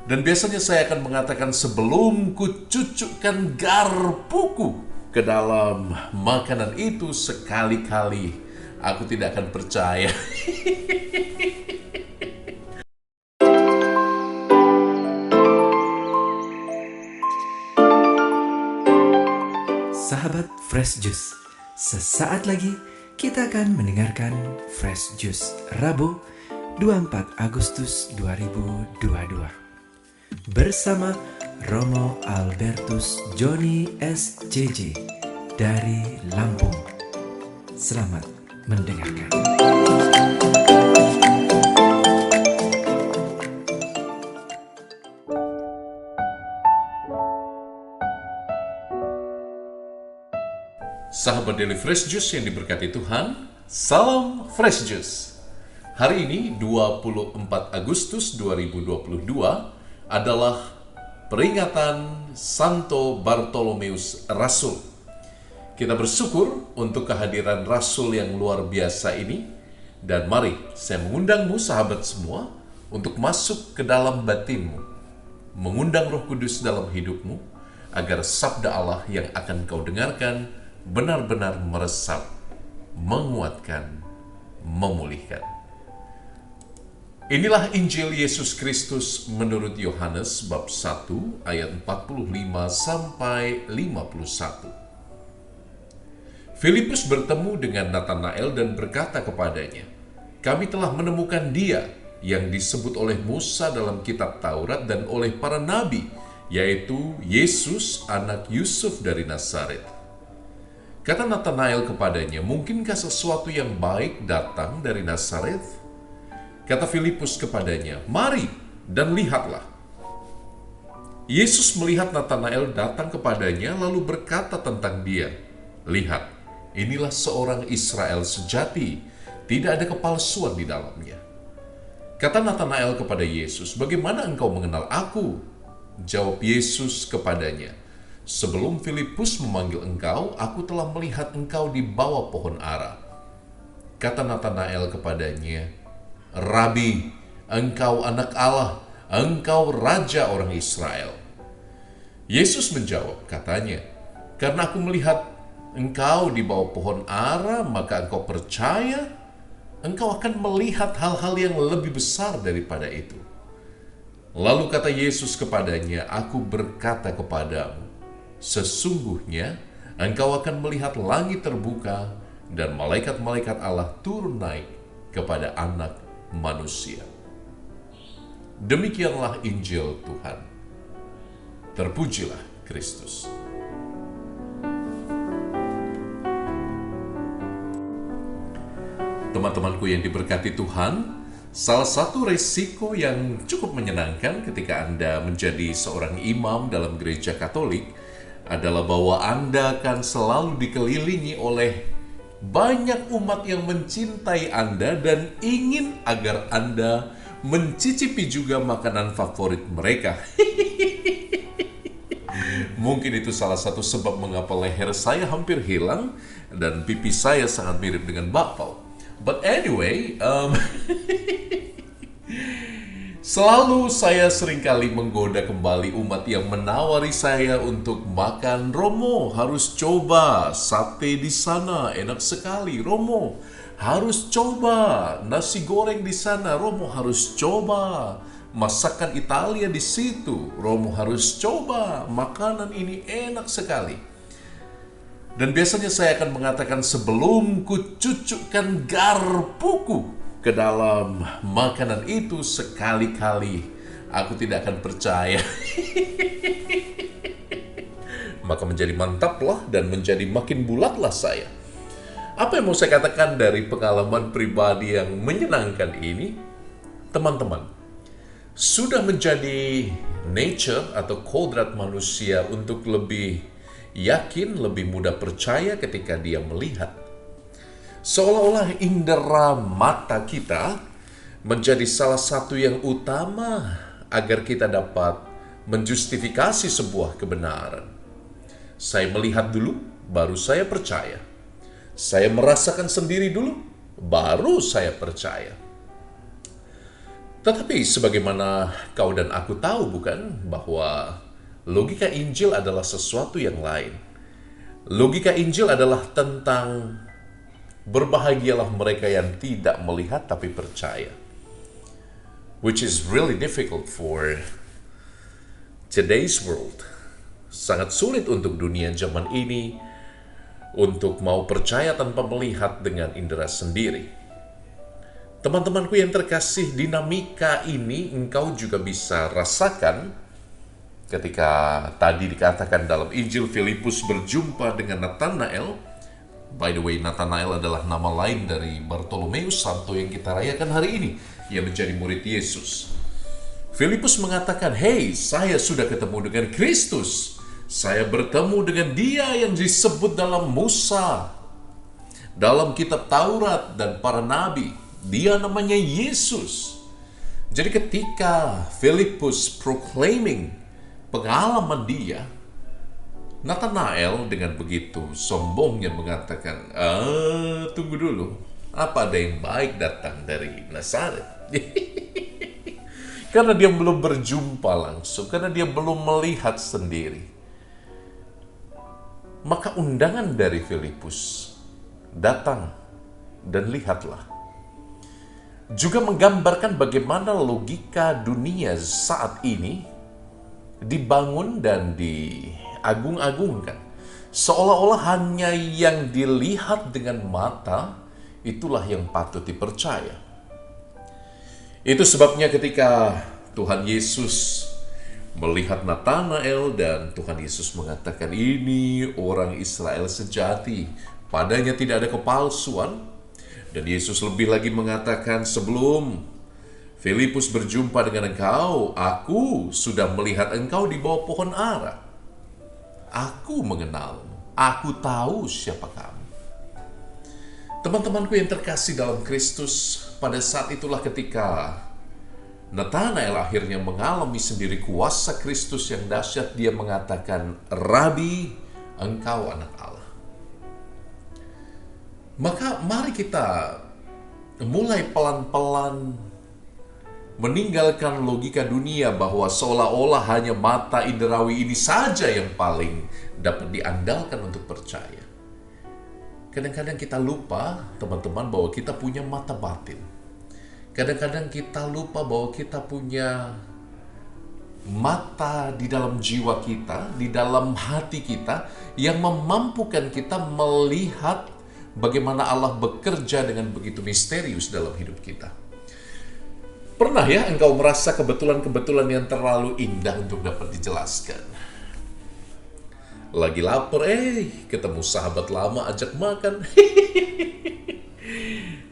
Dan biasanya saya akan mengatakan sebelum kucucukkan garpuku ke dalam makanan itu, sekali-kali aku tidak akan percaya. Sahabat Fresh Juice, sesaat lagi kita akan mendengarkan Fresh Juice Rabu 24 Agustus 2022 bersama Romo Albertus Joni SJJ dari Lampung. Selamat mendengarkan. Sahabat Daily Fresh Juice yang diberkati Tuhan, salam Fresh Juice. Hari ini 24 Agustus 2022 adalah peringatan Santo Bartolomeus Rasul. Kita bersyukur untuk kehadiran Rasul yang luar biasa ini. Dan mari saya mengundangmu sahabat semua untuk masuk ke dalam batinmu, mengundang Roh Kudus dalam hidupmu, agar sabda Allah yang akan kau dengarkan benar-benar meresap, menguatkan, memulihkan. Inilah Injil Yesus Kristus menurut Yohanes bab 1 ayat 45 sampai 51. Filipus bertemu dengan Natanael dan berkata kepadanya, "Kami telah menemukan Dia yang disebut oleh Musa dalam kitab Taurat dan oleh para nabi, yaitu Yesus anak Yusuf dari Nazaret." Kata Natanael kepadanya, "Mungkinkah sesuatu yang baik datang dari Nazaret?" Kata Filipus kepadanya, "Mari dan lihatlah." Yesus melihat Natanael datang kepadanya lalu berkata tentang dia, "Lihat, inilah seorang Israel sejati, tidak ada kepalsuan di dalamnya." Kata Natanael kepada Yesus, "Bagaimana engkau mengenal aku?" Jawab Yesus kepadanya, "Sebelum Filipus memanggil engkau, aku telah melihat engkau di bawah pohon ara." Kata Natanael kepadanya, "Rabi, engkau anak Allah, engkau raja orang Israel." Yesus menjawab, katanya, "Karena aku melihat engkau di bawah pohon ara, maka engkau percaya. Engkau akan melihat hal-hal yang lebih besar daripada itu." Lalu kata Yesus kepadanya, "Aku berkata kepadamu, sesungguhnya engkau akan melihat langit terbuka dan malaikat-malaikat Allah turun naik kepada anak manusia." Demikianlah Injil Tuhan. Terpujilah Kristus. Teman-temanku yang diberkati Tuhan, salah satu resiko yang cukup menyenangkan ketika Anda menjadi seorang imam dalam gereja Katolik adalah bahwa Anda akan selalu dikelilingi oleh banyak umat yang mencintai Anda dan ingin agar Anda mencicipi juga makanan favorit mereka. Mungkin itu salah satu sebab mengapa leher saya hampir hilang dan pipi saya sangat mirip dengan bakpao. But anyway, selalu saya seringkali menggoda kembali umat yang menawari saya untuk makan. "Romo, harus coba sate di sana, enak sekali. Romo, harus coba nasi goreng di sana. Romo, harus coba masakan Italia di situ. Romo, harus coba makanan ini, enak sekali." Dan biasanya saya akan mengatakan sebelum kucucukkan garpuku ke dalam makanan itu, sekali-kali aku tidak akan percaya. Maka menjadi mantaplah dan menjadi makin bulatlah saya. Apa yang mau saya katakan dari pengalaman pribadi yang menyenangkan ini? Teman-teman, sudah menjadi nature atau kodrat manusia untuk lebih yakin, lebih mudah percaya ketika dia melihat. Seolah-olah indera mata kita menjadi salah satu yang utama agar kita dapat menjustifikasi sebuah kebenaran. Saya melihat dulu, baru saya percaya. Saya merasakan sendiri dulu, baru saya percaya. Tetapi sebagaimana kau dan aku tahu bukan, bahwa logika Injil adalah sesuatu yang lain. Logika Injil adalah tentang berbahagialah mereka yang tidak melihat tapi percaya. Which is really difficult for today's world. Sangat sulit untuk dunia zaman ini untuk mau percaya tanpa melihat dengan indera sendiri. Teman-temanku yang terkasih, dinamika ini engkau juga bisa rasakan ketika tadi dikatakan dalam Injil Filipus berjumpa dengan Nathanael. By the way, Nathanael adalah nama lain dari Bartolomeus Santo yang kita rayakan hari ini, yang menjadi murid Yesus. Filipus mengatakan, "Hei, saya sudah ketemu dengan Kristus. Saya bertemu dengan Dia yang disebut dalam Musa, dalam kitab Taurat dan para nabi. Dia namanya Yesus." Jadi ketika Filipus proclaiming pengalaman dia, Nathanael dengan begitu sombongnya mengatakan, tunggu dulu, apa ada yang baik datang dari Nazaret? Karena dia belum berjumpa langsung, karena dia belum melihat sendiri. Maka undangan dari Filipus, datang dan lihatlah, juga menggambarkan bagaimana logika dunia saat ini dibangun dan diagung-agungkan. Seolah-olah hanya yang dilihat dengan mata, itulah yang patut dipercaya. Itu sebabnya ketika Tuhan Yesus melihat Nathanael dan Tuhan Yesus mengatakan, "Ini orang Israel sejati, padanya tidak ada kepalsuan." Dan Yesus lebih lagi mengatakan, "Sebelum Filipus berjumpa dengan engkau, aku sudah melihat engkau di bawah pohon ara. Aku mengenalmu, aku tahu siapa kamu." Teman-temanku yang terkasih dalam Kristus, pada saat itulah ketika Nathanael akhirnya mengalami sendiri kuasa Kristus yang dahsyat, dia mengatakan, "Rabi, engkau anak Allah." Maka mari kita mulai pelan-pelan meninggalkan logika dunia bahwa seolah-olah hanya mata inderawi ini saja yang paling dapat diandalkan untuk percaya. Kadang-kadang kita lupa, teman-teman, bahwa kita punya mata batin. Kadang-kadang kita lupa bahwa kita punya mata di dalam jiwa kita, di dalam hati kita, yang memampukan kita melihat bagaimana Allah bekerja dengan begitu misterius dalam hidup kita. Pernah ya engkau merasa kebetulan-kebetulan yang terlalu indah untuk dapat dijelaskan? Lagi lapar, ketemu sahabat lama ajak makan.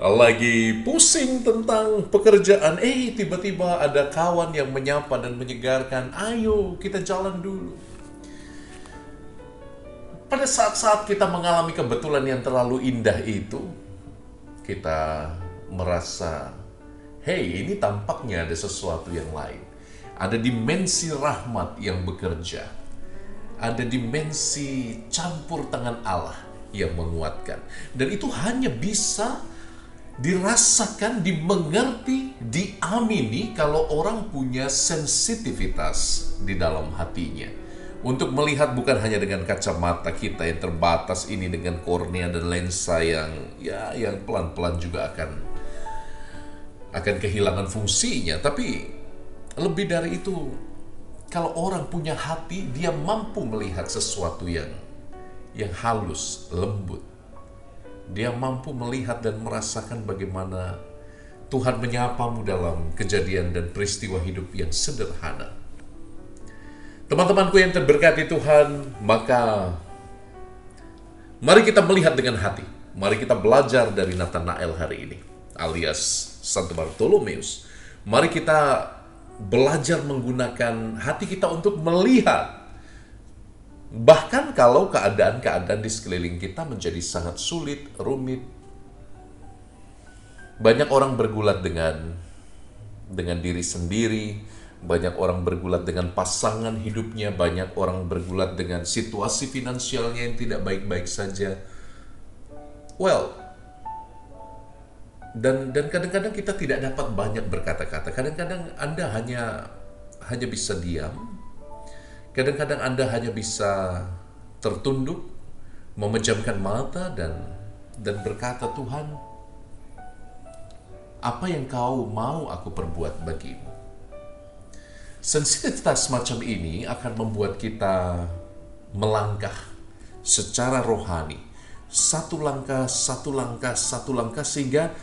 Lagi pusing tentang pekerjaan, tiba-tiba ada kawan yang menyapa dan menyegarkan, "Ayo kita jalan dulu." Pada saat-saat kita mengalami kebetulan yang terlalu indah itu, kita merasa, ini tampaknya ada sesuatu yang lain. Ada dimensi rahmat yang bekerja. Ada dimensi campur tangan Allah yang menguatkan. Dan itu hanya bisa dirasakan, dimengerti, diamini kalau orang punya sensitivitas di dalam hatinya. Untuk melihat bukan hanya dengan kacamata kita yang terbatas ini, dengan kornea dan lensa yang pelan-pelan juga akan kehilangan fungsinya. Tapi lebih dari itu, kalau orang punya hati, dia mampu melihat sesuatu yang halus, lembut. Dia mampu melihat dan merasakan bagaimana Tuhan menyapamu dalam kejadian dan peristiwa hidup yang sederhana. Teman-temanku yang terberkati Tuhan, maka mari kita melihat dengan hati. Mari kita belajar dari Nathanael hari ini, alias Santo Bartolomeus. Mari kita belajar menggunakan hati kita untuk melihat. Bahkan kalau keadaan-keadaan di sekeliling kita menjadi sangat sulit, rumit. Banyak orang bergulat dengan diri sendiri, banyak orang bergulat dengan pasangan hidupnya, banyak orang bergulat dengan situasi finansialnya yang tidak baik-baik saja. Well, Dan kadang-kadang kita tidak dapat banyak berkata-kata. Kadang-kadang Anda hanya bisa diam. Kadang-kadang Anda hanya bisa tertunduk, memejamkan mata dan berkata, Tuhan, apa yang kau mau aku perbuat bagimu? Sensitivitas semacam ini akan membuat kita melangkah secara rohani. Satu langkah, sehingga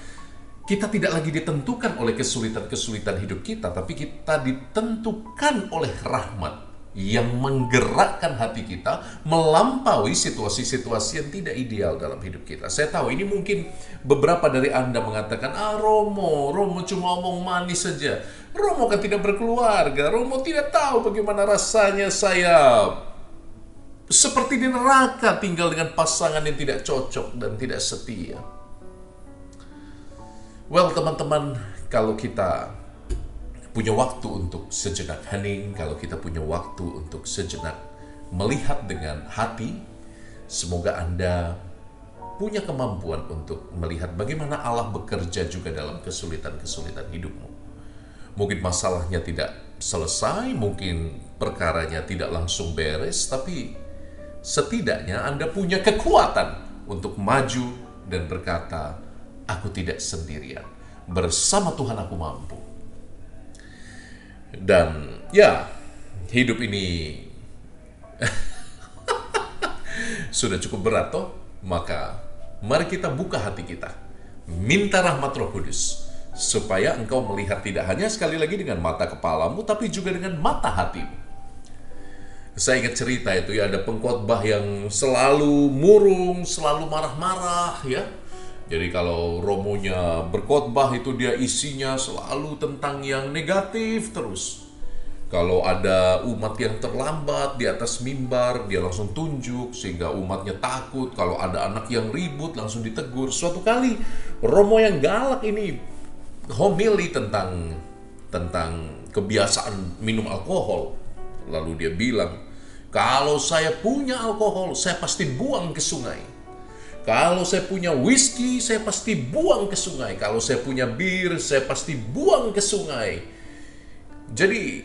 kita tidak lagi ditentukan oleh kesulitan-kesulitan hidup kita, tapi kita ditentukan oleh rahmat yang menggerakkan hati kita melampaui situasi-situasi yang tidak ideal dalam hidup kita. Saya tahu ini mungkin beberapa dari Anda mengatakan, Romo cuma omong manis saja. Romo kan tidak berkeluarga. Romo tidak tahu bagaimana rasanya saya seperti di neraka tinggal dengan pasangan yang tidak cocok dan tidak setia. Well, teman-teman, kalau kita punya waktu untuk sejenak hening, kalau kita punya waktu untuk sejenak melihat dengan hati, semoga Anda punya kemampuan untuk melihat bagaimana Allah bekerja juga dalam kesulitan-kesulitan hidupmu. Mungkin masalahnya tidak selesai, mungkin perkaranya tidak langsung beres, tapi setidaknya Anda punya kekuatan untuk maju dan berkata, aku tidak sendirian, bersama Tuhan aku mampu. Dan ya, hidup ini sudah cukup berat toh, maka mari kita buka hati kita, minta rahmat Roh Kudus, supaya engkau melihat tidak hanya sekali lagi dengan mata kepalamu, tapi juga dengan mata hatimu. Saya ingat cerita itu ya, ada pengkhotbah yang selalu murung, selalu marah-marah ya. Jadi kalau romonya berkhotbah itu dia isinya selalu tentang yang negatif terus. Kalau ada umat yang terlambat di atas mimbar, dia langsung tunjuk sehingga umatnya takut. Kalau ada anak yang ribut, langsung ditegur. Suatu kali romo yang galak ini homili tentang kebiasaan minum alkohol. Lalu dia bilang, kalau saya punya alkohol, saya pasti buang ke sungai. Kalau saya punya whisky, saya pasti buang ke sungai. Kalau saya punya bir, saya pasti buang ke sungai. Jadi,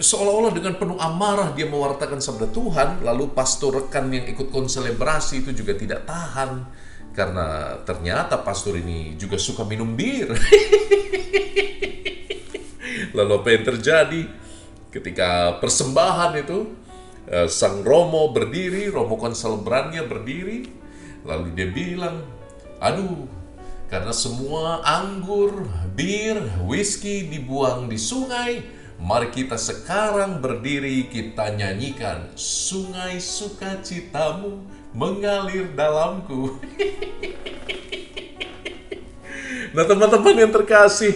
seolah-olah dengan penuh amarah dia mewartakan sabda Tuhan, lalu pastor rekan yang ikut konselebrasi itu juga tidak tahan. Karena ternyata pastor ini juga suka minum bir. Lalu apa yang terjadi? Ketika persembahan itu, sang romo berdiri, romo konselebrannya berdiri, lalu dia bilang, aduh, karena semua anggur, bir, whisky dibuang di sungai, mari kita sekarang berdiri, kita nyanyikan, sungai sukacitamu mengalir dalamku. Nah teman-teman yang terkasih,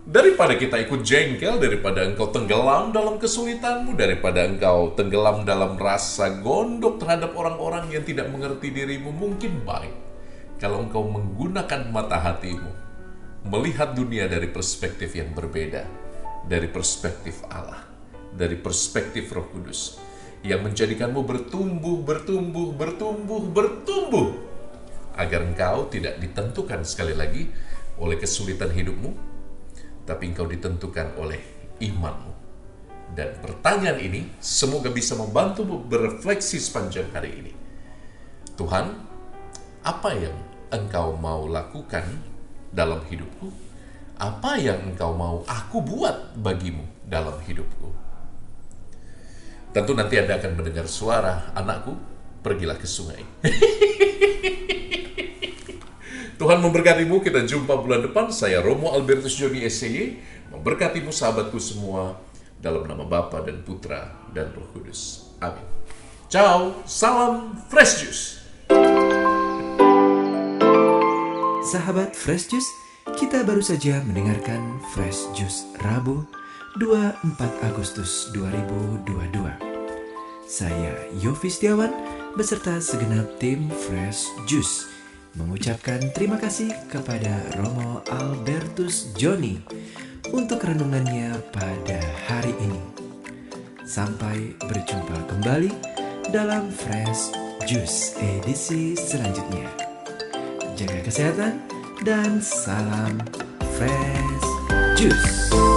daripada kita ikut jengkel, daripada engkau tenggelam dalam kesulitanmu, daripada engkau tenggelam dalam rasa gondok terhadap orang-orang yang tidak mengerti dirimu, mungkin baik kalau engkau menggunakan mata hatimu, melihat dunia dari perspektif yang berbeda, dari perspektif Allah, dari perspektif Roh Kudus, yang menjadikanmu bertumbuh, agar engkau tidak ditentukan sekali lagi oleh kesulitan hidupmu, tapi engkau ditentukan oleh imanmu. Dan pertanyaan ini semoga bisa membantu berefleksi sepanjang hari ini. Tuhan, apa yang engkau mau lakukan dalam hidupku? Apa yang engkau mau aku buat bagimu dalam hidupku? Tentu nanti Anda akan mendengar suara, anakku, pergilah ke sungai. Tuhan memberkatimu, kita jumpa bulan depan. Saya Romo Albertus Joni SCY, memberkatimu sahabatku semua, dalam nama Bapa dan Putra dan Roh Kudus. Amin. Ciao, salam Fresh Juice. Sahabat Fresh Juice, kita baru saja mendengarkan Fresh Juice Rabu 24 Agustus 2022. Saya Yofi Setiawan beserta segenap tim Fresh Juice mengucapkan terima kasih kepada Romo Albertus Joni untuk renungannya pada hari ini. Sampai berjumpa kembali dalam Fresh Juice edisi selanjutnya. Jaga kesehatan dan salam Fresh Juice.